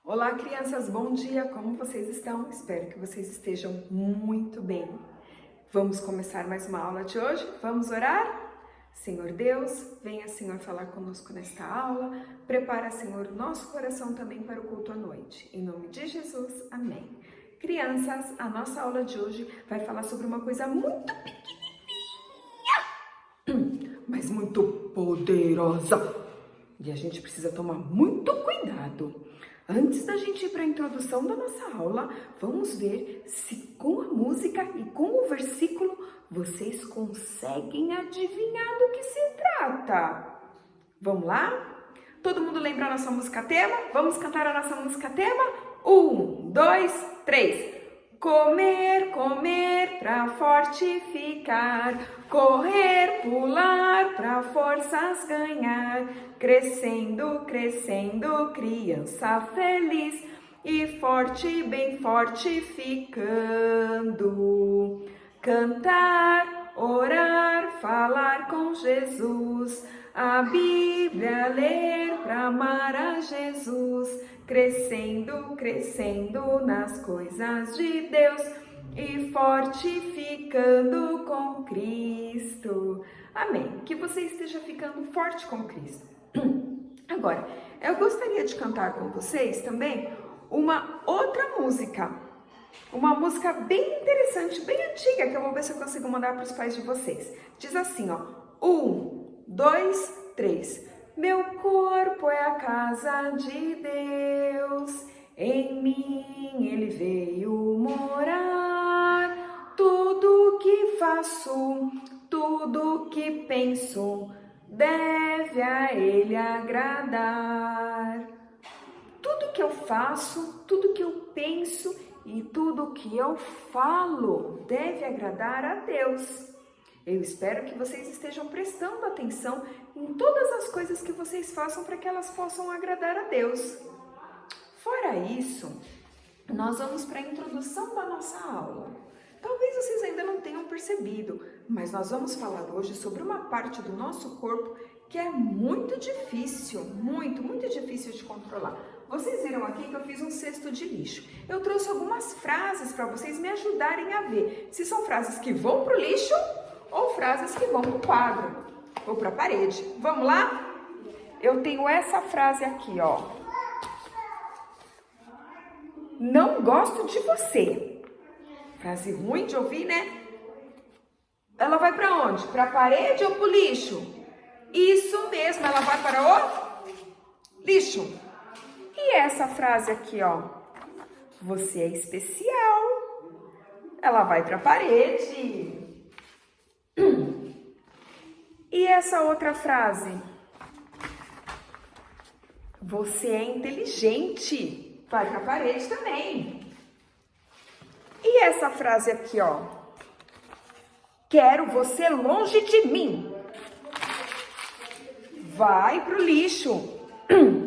Olá, crianças, bom dia! Como vocês estão? Espero que vocês estejam muito bem. Vamos começar mais uma aula de hoje? Vamos orar? Senhor Deus, venha, Senhor, falar conosco nesta aula. Prepara, Senhor, o nosso coração também para o culto à noite. Em nome de Jesus, amém. Crianças, a nossa aula de hoje vai falar sobre uma coisa muito pequenininha, mas muito poderosa. E a gente precisa tomar muito cuidado. Antes da gente ir para a introdução da nossa aula, vamos ver se com a música e com o versículo vocês conseguem adivinhar do que se trata. Vamos lá? Todo mundo lembra a nossa música tema? Vamos cantar a nossa música tema? 1, 2, 3. Comer, comer pra fortificar, correr, pular pra forças ganhar, crescendo, crescendo, criança feliz e forte, bem forte ficando. Cantar, orar, falar com Jesus, a Bíblia ler pra amar a Jesus, crescendo, crescendo nas coisas de Deus e fortificando com Cristo. Amém. Que você esteja ficando forte com Cristo. Agora, eu gostaria de cantar com vocês também uma outra música. Uma música bem interessante, bem antiga, que eu vou ver se eu consigo mandar para os pais de vocês. Diz assim, ó. 1, 2, 3. Meu corpo é a casa de Deus, em mim ele veio morar. Tudo que faço, tudo que penso, deve a ele agradar. Tudo que eu faço, tudo que eu penso e tudo que eu falo deve agradar a Deus. Eu espero que vocês estejam prestando atenção em todas as coisas que vocês façam para que elas possam agradar a Deus. Fora isso, nós vamos para a introdução da nossa aula. Talvez vocês ainda não tenham percebido, mas nós vamos falar hoje sobre uma parte do nosso corpo que é muito difícil, muito difícil de controlar. Vocês viram aqui que eu fiz um cesto de lixo. Eu trouxe algumas frases para vocês me ajudarem a ver se são frases que vão para o lixo ou frases que vão para o quadro ou para a parede. Vamos lá? Eu tenho essa frase aqui, ó. Não gosto de você. Frase ruim de ouvir, né? Ela vai para onde? Para a parede ou para o lixo? Isso mesmo, ela vai para o lixo. E essa frase aqui, ó. Você é especial. Ela vai para a parede. E essa outra frase? Você é inteligente. Vai para a parede também. E essa frase aqui, ó. Quero você longe de mim. Vai pro lixo.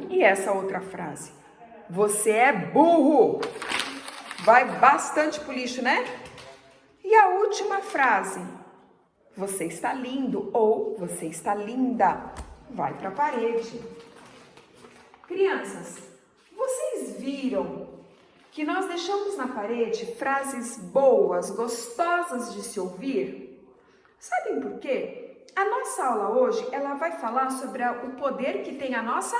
E essa outra frase? Você é burro. Vai bastante pro lixo, né? E a última frase? Você está lindo ou você está linda. Vai para a parede. Crianças, vocês viram que nós deixamos na parede frases boas, gostosas de se ouvir? Sabem por quê? A nossa aula hoje, ela vai falar sobre o poder que tem a nossa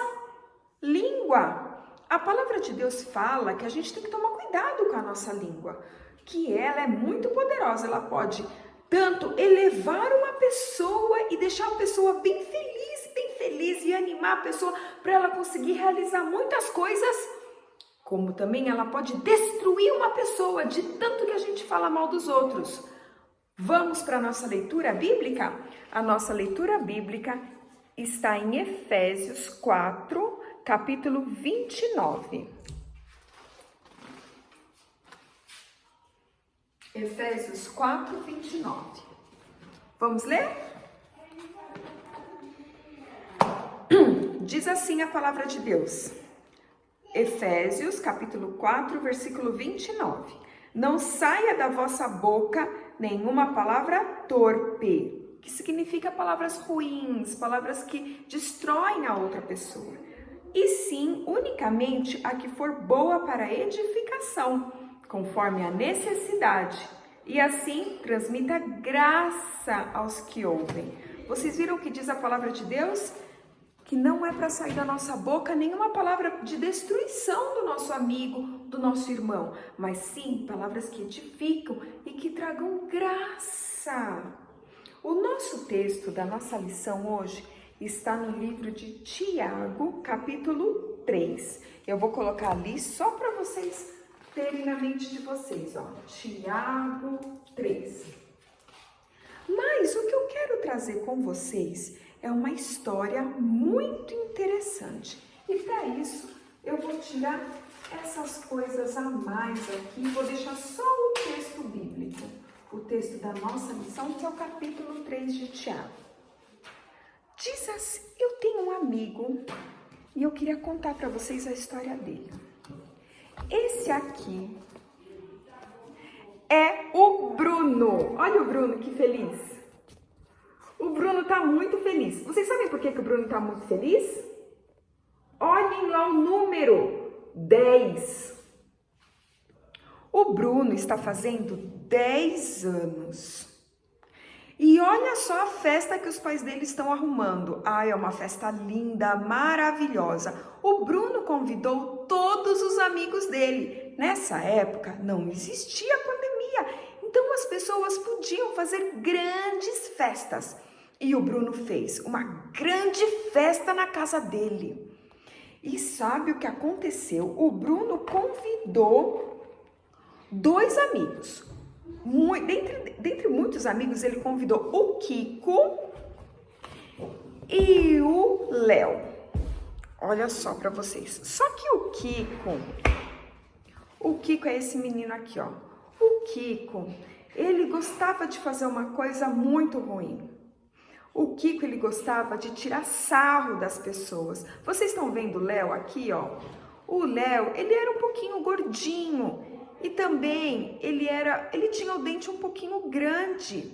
língua. A palavra de Deus fala que a gente tem que tomar cuidado com a nossa língua, que ela é muito poderosa, ela pode tanto elevar uma pessoa e deixar a pessoa bem feliz e animar a pessoa para ela conseguir realizar muitas coisas, como também ela pode destruir uma pessoa de tanto que a gente fala mal dos outros. Vamos para a nossa leitura bíblica? A nossa leitura bíblica está em Efésios 4, capítulo 29. Efésios 4, 29. Vamos ler? Diz assim a palavra de Deus. Efésios, capítulo 4, versículo 29. Não saia da vossa boca nenhuma palavra torpe, que significa palavras ruins, palavras que destroem a outra pessoa. e sim unicamente a que for boa para edificação, conforme a necessidade, e assim transmita graça aos que ouvem. Vocês viram o que diz a palavra de Deus? Que não é para sair da nossa boca nenhuma palavra de destruição do nosso amigo, do nosso irmão, mas sim palavras que edificam e que tragam graça. O nosso texto da nossa lição hoje está no livro de Tiago, capítulo 3. Eu vou colocar ali só para vocês terem na mente de vocês, ó. Tiago 3. Mas o que eu quero trazer com vocês é uma história muito interessante. E para isso, eu vou tirar essas coisas a mais aqui, vou deixar só o texto bíblico, o texto da nossa lição, que é o capítulo 3 de Tiago. Diz assim: eu tenho um amigo e eu queria contar para vocês a história dele. Esse aqui é o Bruno. Olha o Bruno, que feliz. O Bruno tá muito feliz. Vocês sabem por que o Bruno tá muito feliz? Olhem lá o número 10. O Bruno está fazendo 10 anos. E olha só a festa que os pais dele estão arrumando. É uma festa linda, maravilhosa. O Bruno convidou todos os amigos dele. Nessa época não existia pandemia, então as pessoas podiam fazer grandes festas. E o Bruno fez uma grande festa na casa dele. E sabe o que aconteceu? O Bruno convidou 2 amigos. Dentre muitos amigos, ele convidou o Kiko e o Léo. Olha só para vocês. Só que o Kiko é esse menino aqui, ó. O Kiko, ele gostava de fazer uma coisa muito ruim. O Kiko, ele gostava de tirar sarro das pessoas. Vocês estão vendo o Léo aqui, ó? O Léo, ele era um pouquinho gordinho. E também ele tinha o dente um pouquinho grande.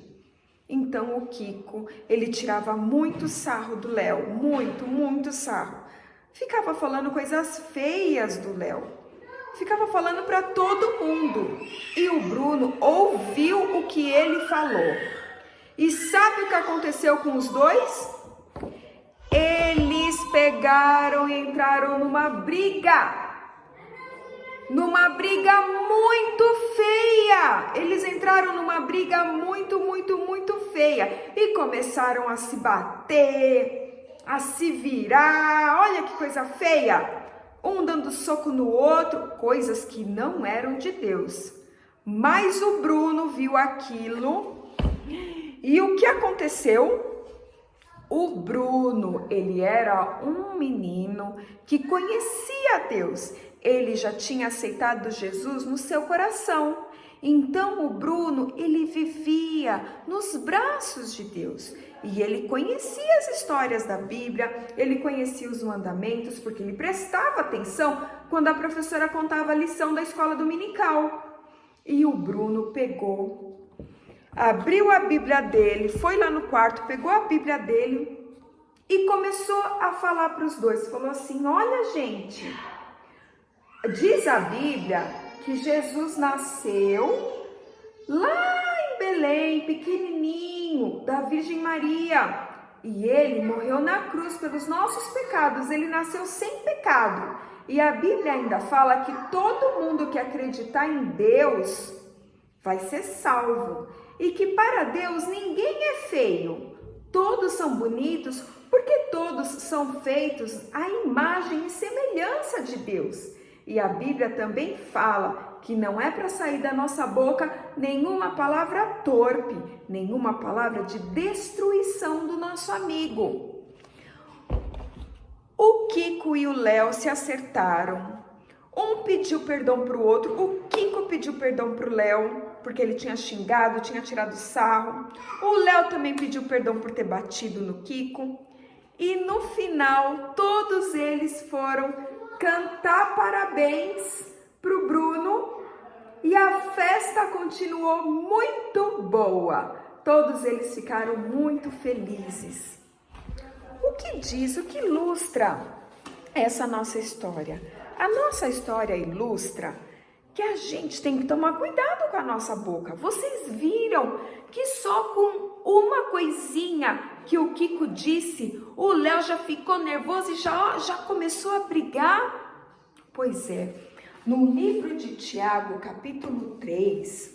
Então o Kiko, ele tirava muito sarro do Léo, muito sarro. Ficava falando coisas feias do Léo. Ficava falando para todo mundo. E o Bruno ouviu o que ele falou. E sabe o que aconteceu com os dois? Eles pegaram e entraram numa briga. Numa briga muito feia. Eles entraram numa briga muito feia. E começaram a se bater, a se virar. Olha que coisa feia. Um dando soco no outro. Coisas que não eram de Deus. Mas o Bruno viu aquilo. E o que aconteceu? O Bruno, ele era um menino que conhecia Deus. Ele já tinha aceitado Jesus no seu coração. Então o Bruno, ele vivia nos braços de Deus. E ele conhecia as histórias da Bíblia, ele conhecia os mandamentos, porque ele prestava atenção quando a professora contava a lição da escola dominical. E o Bruno pegou, abriu a Bíblia dele, foi lá no quarto, pegou a Bíblia dele e começou a falar para os dois. Falou assim: olha, gente, diz a Bíblia que Jesus nasceu lá em Belém, pequenininho, da Virgem Maria. E ele morreu na cruz pelos nossos pecados. Ele nasceu sem pecado. E a Bíblia ainda fala que todo mundo que acreditar em Deus vai ser salvo. E que para Deus ninguém é feio. Todos são bonitos porque todos são feitos à imagem e semelhança de Deus. E a Bíblia também fala que não é para sair da nossa boca nenhuma palavra torpe, nenhuma palavra de destruição do nosso amigo. O Kiko e o Léo se acertaram. Um pediu perdão para o outro. O Kiko pediu perdão para o Léo, porque ele tinha xingado, tinha tirado sarro. O Léo também pediu perdão por ter batido no Kiko. E no final, todos eles foram cantar parabéns para o Bruno. E a festa continuou muito boa. Todos eles ficaram muito felizes. O que diz, o que ilustra essa nossa história. A nossa história ilustra que a gente tem que tomar cuidado com a nossa boca. Vocês viram que só com uma coisinha que o Kiko disse, o Léo já ficou nervoso e já começou a brigar? Pois é, no livro de Tiago, capítulo 3,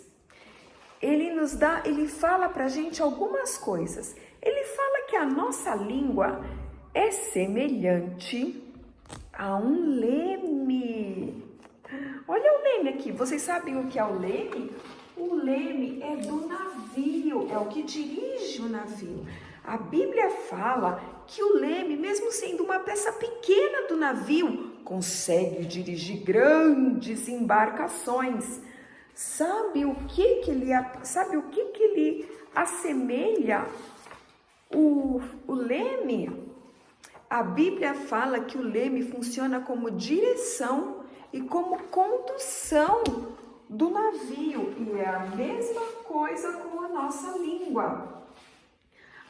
ele fala pra gente algumas coisas. Ele fala que a nossa língua é semelhante a um leme. Olha o leme aqui, vocês sabem o que é o leme? O leme é do navio, é o que dirige o navio. A Bíblia fala que o leme, mesmo sendo uma peça pequena do navio, consegue dirigir grandes embarcações. Sabe o que ele assemelha o leme? A Bíblia fala que o leme funciona como direção e como condução do navio, e é a mesma coisa com a nossa língua.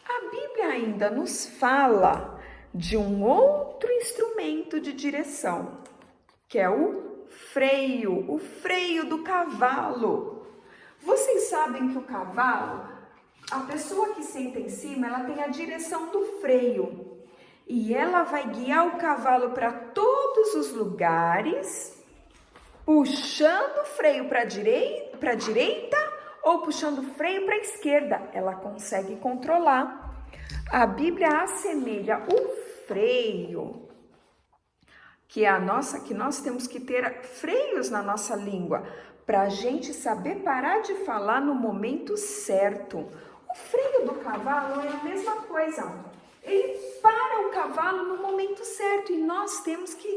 A Bíblia ainda nos fala de um outro instrumento de direção, que é o freio do cavalo. Vocês sabem que o cavalo, a pessoa que senta em cima, ela tem a direção do freio. E ela vai guiar o cavalo para todos os lugares, puxando o freio para a direita ou puxando o freio para a esquerda. Ela consegue controlar. A Bíblia assemelha o freio, que nós temos que ter freios na nossa língua, para a gente saber parar de falar no momento certo. O freio do cavalo é a mesma coisa. Ele para o cavalo no momento certo e nós temos que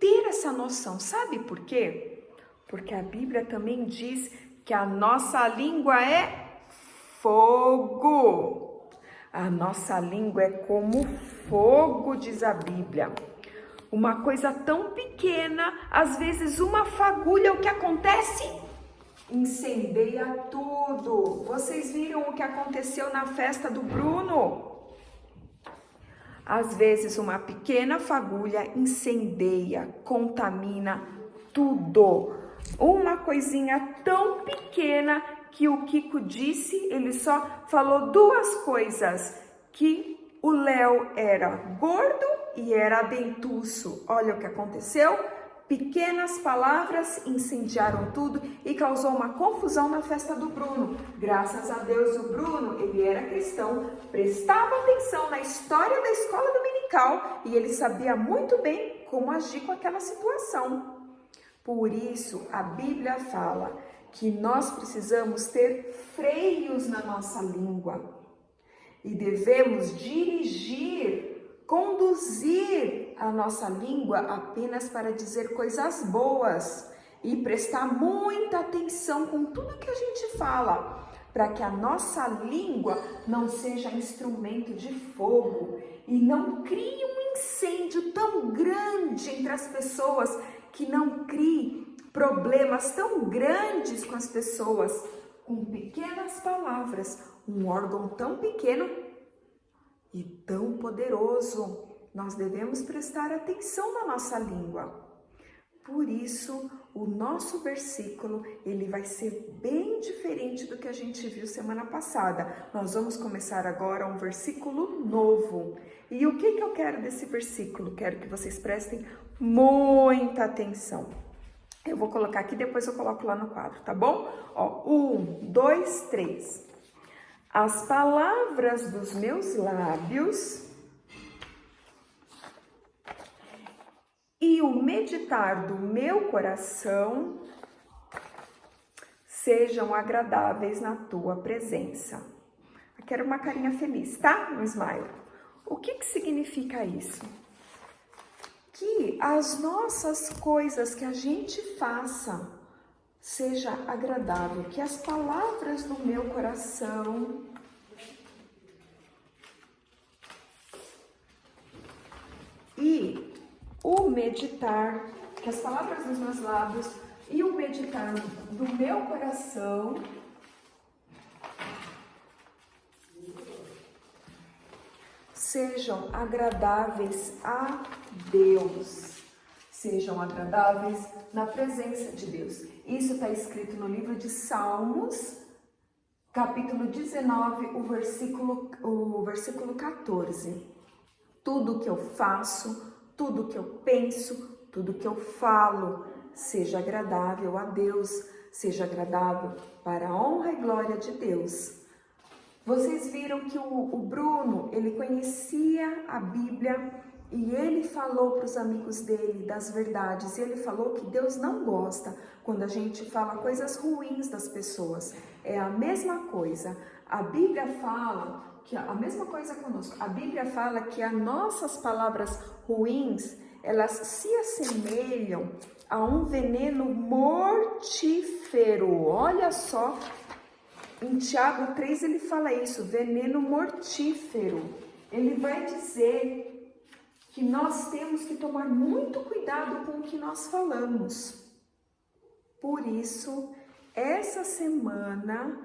ter essa noção. Sabe por quê? Porque a Bíblia também diz que a nossa língua é fogo. A nossa língua é como fogo, diz a Bíblia. Uma coisa tão pequena, às vezes uma fagulha, o que acontece? Incendeia tudo. Vocês viram o que aconteceu na festa do Bruno? Às vezes uma pequena fagulha incendeia, contamina tudo. Uma coisinha tão pequena que o Kiko disse, ele só falou duas coisas, que o Léo era gordo e era dentuço. Olha o que aconteceu. Pequenas palavras incendiaram tudo e causou uma confusão na festa do Bruno. Graças a Deus, o Bruno, ele era cristão, prestava atenção na história da escola dominical e ele sabia muito bem como agir com aquela situação. Por isso, a Bíblia fala que nós precisamos ter freios na nossa língua e devemos conduzir a nossa língua apenas para dizer coisas boas e prestar muita atenção com tudo que a gente fala, para que a nossa língua não seja instrumento de fogo e não crie um incêndio tão grande entre as pessoas, que não crie problemas tão grandes com as pessoas, com pequenas palavras, um órgão tão pequeno e tão poderoso. Nós devemos prestar atenção na nossa língua. Por isso, o nosso versículo, ele vai ser bem diferente do que a gente viu semana passada. Nós vamos começar agora um versículo novo. E o que eu quero desse versículo? Quero que vocês prestem muita atenção. Eu vou colocar aqui, depois eu coloco lá no quadro, tá bom? Ó, 1, 2, 3. As palavras dos meus lábios e o meditar do meu coração sejam agradáveis na tua presença. Eu quero uma carinha feliz, tá? Um smile. O que significa isso? Que as nossas coisas que a gente faça seja agradável, que as palavras do meu coração e o meditar, que as palavras dos meus lábios e o meditar do meu coração sejam agradáveis a Deus. Sejam agradáveis na presença de Deus. Isso está escrito no livro de Salmos, capítulo 19, o versículo 14. Tudo que eu faço, tudo que eu penso, tudo que eu falo, seja agradável a Deus, seja agradável para a honra e glória de Deus. Vocês viram que o Bruno, ele conhecia a Bíblia e ele falou para os amigos dele das verdades. Ele falou que Deus não gosta quando a gente fala coisas ruins das pessoas. É a mesma coisa. A Bíblia fala que a mesma coisa conosco. A Bíblia fala que as nossas palavras ruins, elas se assemelham a um veneno mortífero. Olha só, em Tiago 3 ele fala isso, veneno mortífero. Ele vai dizer que nós temos que tomar muito cuidado com o que nós falamos. Por isso, essa semana,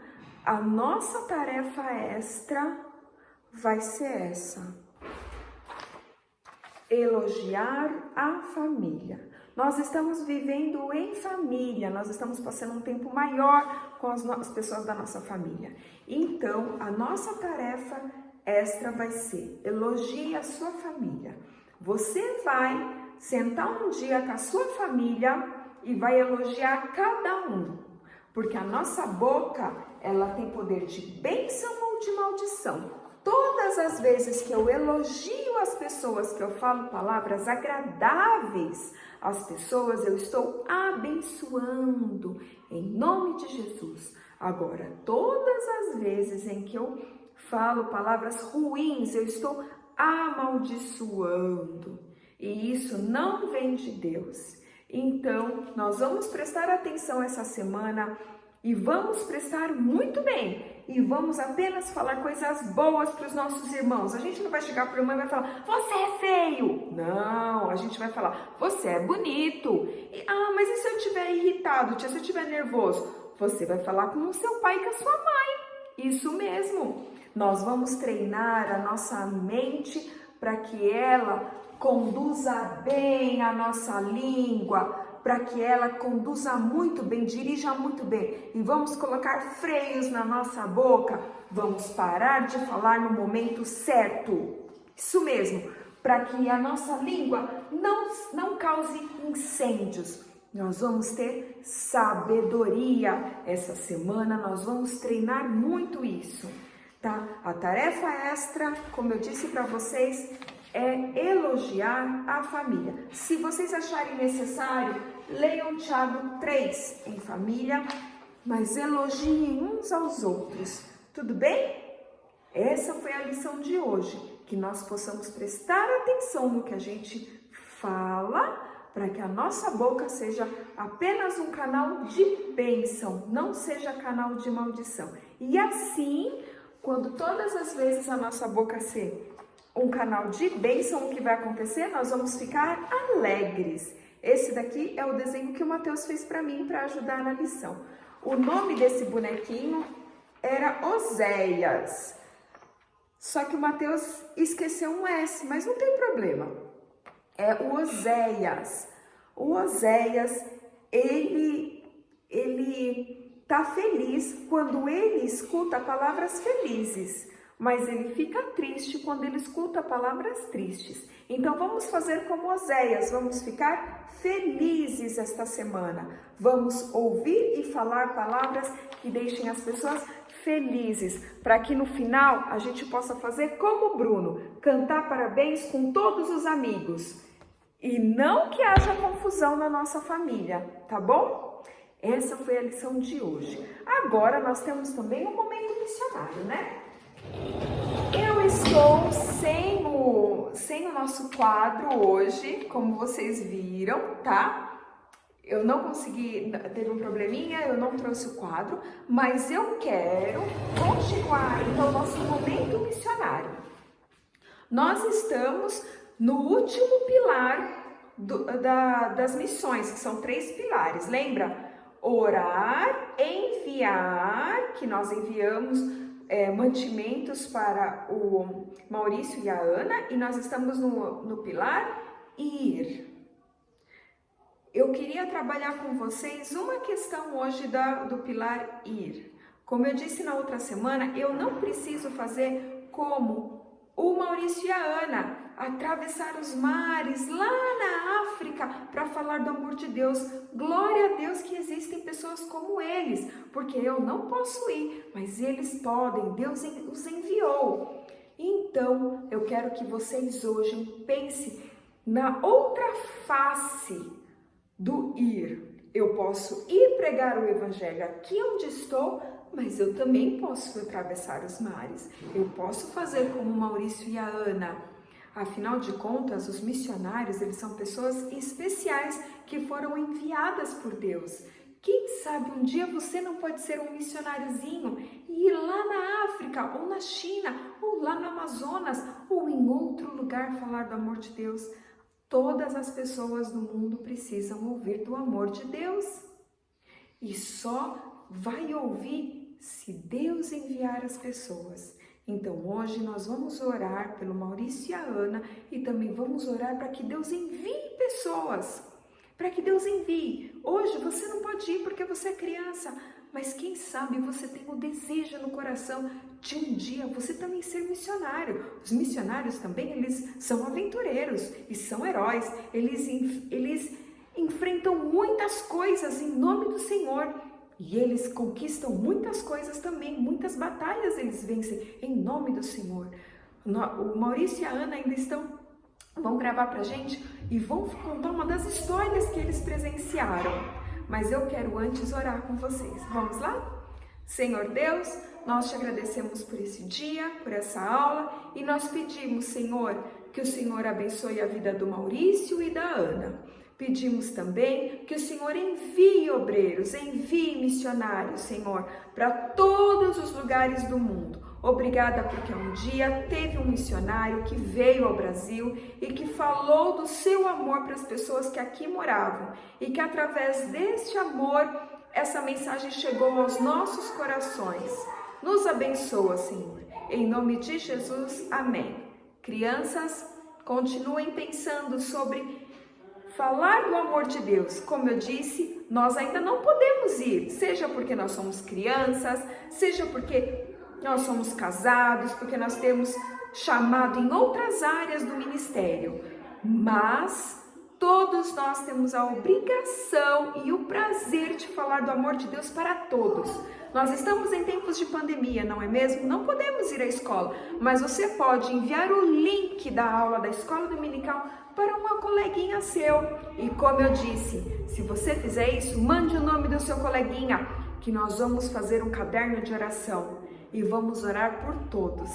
a nossa tarefa extra vai ser essa: elogiar a família. Nós estamos vivendo em família, nós estamos passando um tempo maior com as pessoas da nossa família. Então, a nossa tarefa extra vai ser: elogie a sua família. Você vai sentar um dia com a sua família e vai elogiar cada um, porque a nossa boca, ela tem poder de bênção ou de maldição. Todas as vezes que eu elogio as pessoas, que eu falo palavras agradáveis às pessoas, eu estou abençoando em nome de Jesus. Agora, todas as vezes em que eu falo palavras ruins, eu estou amaldiçoando. E isso não vem de Deus. Então, nós vamos prestar atenção essa semana e vamos prestar muito bem. E vamos apenas falar coisas boas para os nossos irmãos. A gente não vai chegar para o irmão e vai falar: você é feio. Não, a gente vai falar: você é bonito. Mas e se eu estiver irritado, se eu estiver nervoso? Você vai falar com o seu pai e com a sua mãe. Isso mesmo. Nós vamos treinar a nossa mente para que ela conduza bem a nossa língua, para que ela conduza muito bem, dirija muito bem. E vamos colocar freios na nossa boca, vamos parar de falar no momento certo. Isso mesmo, para que a nossa língua não cause incêndios. Nós vamos ter sabedoria essa semana, nós vamos treinar muito isso, tá? A tarefa extra, como eu disse para vocês, é elogiar a família. Se vocês acharem necessário, leiam Tiago 3 em família, mas elogiem uns aos outros, tudo bem? Essa foi a lição de hoje, que nós possamos prestar atenção no que a gente fala, para que a nossa boca seja apenas um canal de bênção, não seja canal de maldição. E assim, quando todas as vezes a nossa boca ser um canal de bênção, o que vai acontecer? Nós vamos ficar alegres. Esse daqui é o desenho que o Mateus fez para mim para ajudar na lição. O nome desse bonequinho era Oséias. Só que o Mateus esqueceu um S, mas não tem problema. É o Oséias. O Oséias, ele tá feliz quando ele escuta palavras felizes, mas ele fica triste quando ele escuta palavras tristes. Então vamos fazer como Oséias, vamos ficar felizes esta semana. Vamos ouvir e falar palavras que deixem as pessoas felizes, para que no final a gente possa fazer como o Bruno, cantar parabéns com todos os amigos. E não que haja confusão na nossa família, tá bom? Essa foi a lição de hoje. Agora nós temos também um momento missionário, né? Eu estou sem o nosso quadro hoje, como vocês viram, tá? Eu não consegui, teve um probleminha, eu não trouxe o quadro, mas eu quero continuar então o nosso momento missionário. Nós estamos no último pilar das missões, que são 3 pilares, lembra? Orar, enviar, que nós enviamos mantimentos para o Maurício e a Ana, e nós estamos no pilar ir. Eu queria trabalhar com vocês uma questão hoje do pilar ir. Como eu disse na outra semana, eu não preciso fazer como o Maurício e a Ana, atravessar os mares lá na África para falar do amor de Deus. Glória a Deus que existem pessoas como eles, porque eu não posso ir, mas eles podem, Deus os enviou. Então, eu quero que vocês hoje pensem na outra face do ir. Eu posso ir pregar o evangelho aqui onde estou, mas eu também posso atravessar os mares. Eu posso fazer como Maurício e a Ana. Afinal de contas, os missionários, eles são pessoas especiais que foram enviadas por Deus. Quem sabe um dia você não pode ser um missionáriozinho e ir lá na África, ou na China, ou lá no Amazonas, ou em outro lugar falar do amor de Deus. Todas as pessoas do mundo precisam ouvir do amor de Deus. E só vai ouvir se Deus enviar as pessoas. Então hoje nós vamos orar pelo Maurício e a Ana e também vamos orar para que Deus envie pessoas. Para que Deus envie. Hoje você não pode ir porque você é criança, mas quem sabe você tem o desejo no coração de um dia você também ser missionário. Os missionários também, eles são aventureiros e são heróis. Eles enfrentam muitas coisas em nome do Senhor. E eles conquistam muitas coisas também, muitas batalhas eles vencem em nome do Senhor. O Maurício e a Ana ainda vão gravar pra gente e vão contar uma das histórias que eles presenciaram. Mas eu quero antes orar com vocês. Vamos lá? Senhor Deus, nós te agradecemos por esse dia, por essa aula e nós pedimos, Senhor, que o Senhor abençoe a vida do Maurício e da Ana. Pedimos também que o Senhor envie obreiros, envie missionários, Senhor, para todos os lugares do mundo. Obrigada porque um dia teve um missionário que veio ao Brasil e que falou do seu amor para as pessoas que aqui moravam e que através deste amor essa mensagem chegou aos nossos corações. Nos abençoa, Senhor. Em nome de Jesus, amém. Crianças, continuem pensando sobre falar do amor de Deus. Como eu disse, nós ainda não podemos ir, seja porque nós somos crianças, seja porque nós somos casados, porque nós temos chamado em outras áreas do ministério. Mas todos nós temos a obrigação e o prazer de falar do amor de Deus para todos. Nós estamos em tempos de pandemia, não é mesmo? Não podemos ir à escola, mas você pode enviar o link da aula da escola dominical para uma coleguinha seu. E como eu disse, se você fizer isso, mande o nome do seu coleguinha, que nós vamos fazer um caderno de oração e vamos orar por todos,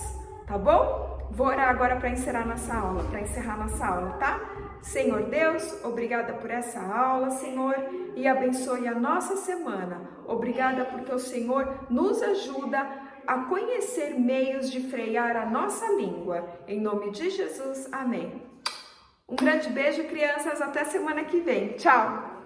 tá bom? Vou orar agora para encerrar nossa aula, tá? Senhor Deus, obrigada por essa aula, Senhor, e abençoe a nossa semana. Obrigada porque o Senhor nos ajuda a conhecer meios de frear a nossa língua. Em nome de Jesus, amém. Um grande beijo, crianças. Até semana que vem. Tchau!